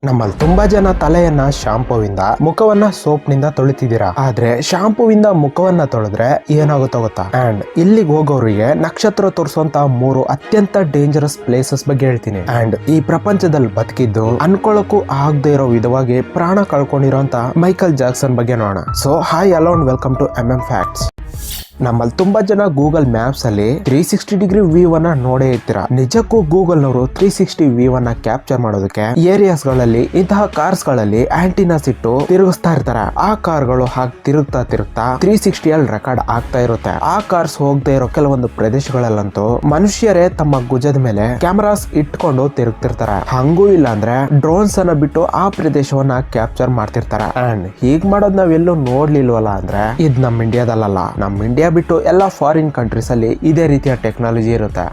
ನಮ್ಮಲ್ಲಿ ತುಂಬಾ ಜನ ತಲೆಯನ್ನ ಶಾಂಪೂವಿಂದ ಮುಖವನ್ನ ಸೋಪ್ ನಿಂದ ತೊಳಿತಿದ್ದೀರಾ. ಆದ್ರೆ ಶಾಂಪೂವಿಂದ ಮುಖವನ್ನ ತೊಳೆದ್ರೆ ಏನಾಗುತ್ತೋ ಗೊತ್ತಾ? ಅಂಡ್ ಇಲ್ಲಿಗೆ ಹೋಗೋರಿಗೆ ನಕ್ಷತ್ರ ತೋರಿಸುವಂತ 3 ಅತ್ಯಂತ ಡೇಂಜರಸ್ ಪ್ಲೇಸಸ್ ಬಗ್ಗೆ ಹೇಳ್ತೀನಿ. ಅಂಡ್ ಈ ಪ್ರಪಂಚದಲ್ಲಿ ಬದುಕಿದ್ದು ಅನ್ಕೊಳ್ಳಕ್ಕೂ ಆಗದೆ ಇರೋ ವಿಧವಾಗಿ ಪ್ರಾಣ ಕಳ್ಕೊಂಡಿರೋಂತ ಮೈಕಲ್ ಜಾಕ್ಸನ್ ಬಗ್ಗೆ ನೋಡೋಣ. So hi hello and welcome to MM facts. ನಮ್ಮಲ್ಲಿ ತುಂಬಾ ಜನ ಗೂಗಲ್ ಮ್ಯಾಪ್ಸ್ ಅಲ್ಲಿ 360 ಡಿಗ್ರಿ ವ್ಯೂ ಅನ್ನ ನೋಡೇ ಇರ್ತೀರಾ. ನಿಜಕ್ಕೂ ಗೂಗಲ್ ನವರು 360 ವ್ಯೂ ಅನ್ನ ಕ್ಯಾಪ್ಚರ್ ಮಾಡೋದಕ್ಕೆ ಏರಿಯಾಸ್ ಗಳಲ್ಲಿ ಇಂತಹ ಕಾರ್ಸ್ ಗಳಲ್ಲಿ ಆಂಟಿನಾಸ್ ಇಟ್ಟು ತಿರುಗಿಸ್ತಾ ಇರ್ತಾರೆ. ಆ ಕಾರ್ಗಳು ಹಾಗೆ ತಿರುಗ್ತಾ 360 ಅಲ್ಲಿ ರೆಕಾರ್ಡ್ ಆಗ್ತಾ ಇರುತ್ತೆ. ಆ ಕಾರ್ಸ್ ಹೋಗದೆ ಇರೋ ಕೆಲವೊಂದು ಪ್ರದೇಶಗಳಲ್ಲಂತೂ ಮನುಷ್ಯರೇ ತಮ್ಮ ಗುಜದ ಮೇಲೆ ಕ್ಯಾಮರಾಸ್ ಇಟ್ಕೊಂಡು ತಿರುಗ್ತಿರ್ತಾರೆ. ಹಂಗೂ ಇಲ್ಲ ಅಂದ್ರೆ ಡ್ರೋನ್ಸ್ ಅನ್ನ ಬಿಟ್ಟು ಆ ಪ್ರದೇಶವನ್ನ ಕ್ಯಾಪ್ಚರ್ ಮಾಡ್ತಿರ್ತಾರೆ. ಅಂಡ್ ಹೀಗ್ ಮಾಡೋದ್ ನಾವೆಲ್ಲೂ ನೋಡ್ಲಿಲ್ವಲ್ಲ ಅಂದ್ರೆ ಇದ್ ನಮ್ ಇಂಡಿಯಾದಲ್ಲ. ನಮ್ ಇಂಡಿಯಾ ಬಿಟ್ಟು ಎಲ್ಲ ಫಾರಿನ್ ಕಂಟ್ರೀಸ್ ಅಲ್ಲಿ ಇದೇ ರೀತಿಯ ಟೆಕ್ನಾಲಜಿ ಇರುತ್ತೆ.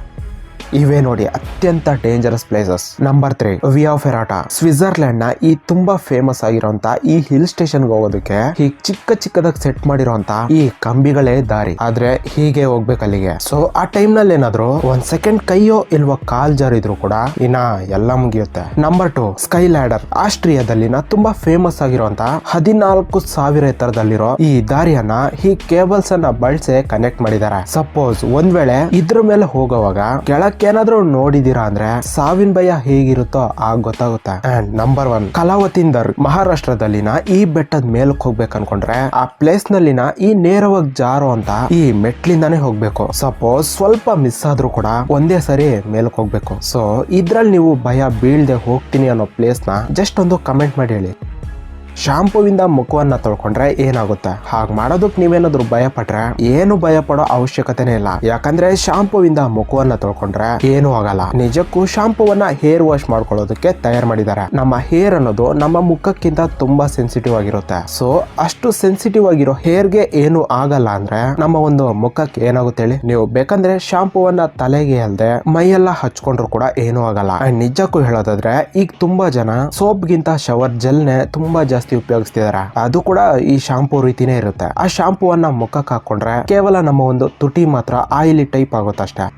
ಇವೇ ನೋಡಿ ಅತ್ಯಂತ ಡೇಂಜರಸ್ ಪ್ಲೇಸಸ್. ನಂಬರ್ 3 ವಿಯಾ ಫೆರಾಟಾ. ಸ್ವಿಟ್ಜರ್ಲೆಂಡ್ ನ ಈ ತುಂಬಾ ಫೇಮಸ್ ಆಗಿರುವಂತ ಈ ಹಿಲ್ ಸ್ಟೇಷನ್ ಹೋಗೋದಕ್ಕೆ ಹೀಗ್ ಚಿಕ್ಕದಾಗಿ ಸೆಟ್ ಮಾಡಿರುವಂತ ಈ ಕಂಬಿಗಳೇ ದಾರಿ. ಆದ್ರೆ ಹೀಗೆ ಹೋಗ್ಬೇಕು ಅಲ್ಲಿಗೆ. ಸೊ ಆ ಟೈಮ್ ನಲ್ಲಿ ಏನಾದ್ರು ಒಂದ್ ಸೆಕೆಂಡ್ ಕೈಯೋ ಇಲ್ವಾ ಕಾಲ್ ಜಾರಿದ್ರು ಕೂಡ ಇನ್ನ ಎಲ್ಲ ಮುಗಿಯುತ್ತೆ. Number 2 sky ladder. ಆಸ್ಟ್ರಿಯಾದಲ್ಲಿನ ತುಂಬಾ ಫೇಮಸ್ ಆಗಿರುವಂತ 14,000 ಎತ್ತರದಲ್ಲಿರೋ ಈ ದಾರಿಯನ್ನ ಈ ಕೇಬಲ್ಸ್ ಅನ್ನ ಬಳಸಿ ಕನೆಕ್ಟ್ ಮಾಡಿದ್ದಾರೆ. ಸಪೋಸ್ ಒಂದ್ ವೇಳೆ ಇದ್ರ ಮೇಲೆ ಹೋಗುವಾಗ ಕೆಳಕ್ಕೇನಾದ್ರೂ ನೋಡಿದೀರಾ ಅಂದ್ರೆ ಸಾವಿನ ಭಯ ಹೇಗಿರುತ್ತೋ ಆಗ ಗೊತ್ತಾಗುತ್ತೆ. And number 1 ಕಲಾವತಿಂದರ್. ಮಹಾರಾಷ್ಟ್ರದಲ್ಲಿನ ಈ ಬೆಟ್ಟದ ಮೇಲಕ್ಕೆ ಹೋಗ್ಬೇಕು ಅನ್ಕೊಂಡ್ರೆ ಆ ಪ್ಲೇಸ್ ನಲ್ಲಿನ ಈ ನೇರವಾಗಿ ಜಾರೋ ಅಂತ ಈ ಮೆಟ್ಲಿಂದಾನೇ ಹೋಗ್ಬೇಕು. ಸಪೋಸ್ ಸ್ವಲ್ಪ ಮಿಸ್ ಆದ್ರೂ ಕೂಡ ಒಂದೇ ಸರಿ ಮೇಲಕ್ಕೆ ಹೋಗ್ಬೇಕು. ಸೊ ಇದ್ರಲ್ಲಿ ನೀವು ಭಯ ಬೀಳ್ದೆ ಹೋಗ್ತೀನಿ ಅನ್ನೋ ಪ್ಲೇಸ್ ನ ಜಸ್ಟ್ ಒಂದು ಕಮೆಂಟ್ ಮಾಡಿ ಹೇಳಿ. ಶಾಂಪೂವಿಂದ ಮುಖವನ್ನ ತೊಳ್ಕೊಂಡ್ರೆ ಏನಾಗುತ್ತೆ? ಹಾಗೆ ಮಾಡೋದಕ್ಕೆ ನೀವೇನಾದ್ರೂ ಭಯ ಪಟ್ರೆ ಏನು ಭಯ ಪಡೋ ಅವಶ್ಯಕತೆನೇ ಇಲ್ಲ. ಯಾಕಂದ್ರೆ ಶಾಂಪೂವಿಂದ ಮುಖವನ್ನ ತೊಳ್ಕೊಂಡ್ರೆ ಏನು ಆಗಲ್ಲ. ನಿಜಕ್ಕೂ ಶಾಂಪೂವನ್ನ ಹೇರ್ ವಾಶ್ ಮಾಡ್ಕೊಳ್ಳೋದಕ್ಕೆ ತಯಾರು ಮಾಡಿದ್ದಾರೆ. ನಮ್ಮ ಹೇರ್ ಅನ್ನೋದು ನಮ್ಮ ಮುಖಕ್ಕಿಂತ ತುಂಬಾ ಸೆನ್ಸಿಟಿವ್ ಆಗಿರುತ್ತೆ. ಸೊ ಅಷ್ಟು ಸೆನ್ಸಿಟಿವ್ ಆಗಿರೋ ಹೇರ್ಗೆ ಏನು ಆಗಲ್ಲ ಅಂದ್ರೆ ನಮ್ಮ ಒಂದು ಮುಖಕ್ಕೆ ಏನಾಗುತ್ತೆ ಹೇಳಿ? ನೀವು ಬೇಕಂದ್ರೆ ಶಾಂಪೂವನ್ನ ತಲೆಗೆ ಅಲ್ದೆ ಮೈಯೆಲ್ಲ ಹಚ್ಕೊಂಡ್ರು ಕೂಡ ಏನು ಆಗಲ್ಲ. ಅಂಡ್ ನಿಜಕ್ಕೂ ಹೇಳೋದಾದ್ರೆ ಈಗ ತುಂಬಾ ಜನ ಸೋಪ್ ಗಿಂತ ಶವರ್ ಜೆಲ್ನೆ ತುಂಬಾ ಜಾಸ್ತಿ ಉಪಯೋಗಿಸ್ತಿದ್ದಾರೆ. ಅದು ಕೂಡ ಈ ಶಾಂಪೂ ರೀತಿನೇ ಇರುತ್ತೆ. ಆ ಶಾಂಪೂವನ್ನ ಮುಖಕ್ಕೆ ಹಾಕೊಂಡ್ರೆ ಕೇವಲ ನಮ್ಮ ಒಂದು ತುಟಿ ಮಾತ್ರ ಆಯಿಲಿ ಟೈಪ್ ಆಗುತ್ತಷ್ಟೇ.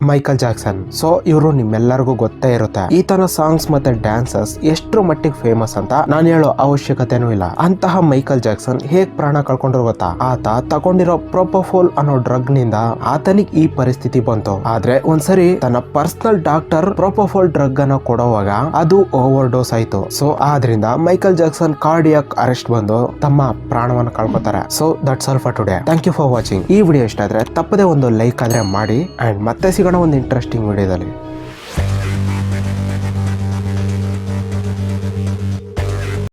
Michael Jackson. ಸೊ ಇವರು ನಿಮ್ಮೆಲ್ಲರಿಗೂ ಗೊತ್ತೇ ಇರುತ್ತೆ. ಈತನ ಸಾಂಗ್ಸ್ ಮತ್ತೆ ಡ್ಯಾನ್ಸಸ್ ಎಷ್ಟರ ಮಟ್ಟಿಗೆ ಫೇಮಸ್ ಅಂತ ನಾನು ಹೇಳೋ ಅವಶ್ಯಕತೆನೂ ಇಲ್ಲ. ಅಂತಹ ಮೈಕಲ್ ಜಾಕ್ಸನ್ ಹೇಗ್ ಪ್ರಾಣ ಕಳ್ಕೊಂಡ್ರು ಗೊತ್ತಾ? ಆತ ತಗೊಂಡಿರೋ ಪ್ರೊಪೋಫೋಲ್ ಅನ್ನೋ ಡ್ರಗ್ ನಿಂದ ಆತನಿಗೆ ಈ ಪರಿಸ್ಥಿತಿ ಬಂತು. ಆದ್ರೆ ಒಂದ್ಸರಿ ತನ್ನ ಪರ್ಸನಲ್ ಡಾಕ್ಟರ್ ಪ್ರೊಪೋಫೋಲ್ ಡ್ರಗ್ ಅನ್ನ ಕೊಡುವಾಗ ಅದು ಓವರ್ ಡೋಸ್ ಆಯ್ತು. ಸೊ ಆದ್ರಿಂದ ಮೈಕಲ್ ಜಾಕ್ಸನ್ ಕಾರ್ಡಿಯಾಕ್ ಅರೆಸ್ಟ್ ಬಂದು ತಮ್ಮ ಪ್ರಾಣವನ್ನು ಕಳ್ಕೊತಾರೆ. So that's all for today. Thank you for watching. ಈ ವಿಡಿಯೋ ಇಷ್ಟ ಆದ್ರೆ ತಪ್ಪದೆ ಒಂದು ಲೈಕ್ ಆದ್ರೆ ಮಾಡಿ. ಅಂಡ್ ಮತ್ತೆ ಸಿಗೋಣ ಒಂದು ಇಂಟ್ರೆಸ್ಟಿಂಗ್ ವಿಡಿಯೋದಲ್ಲಿ.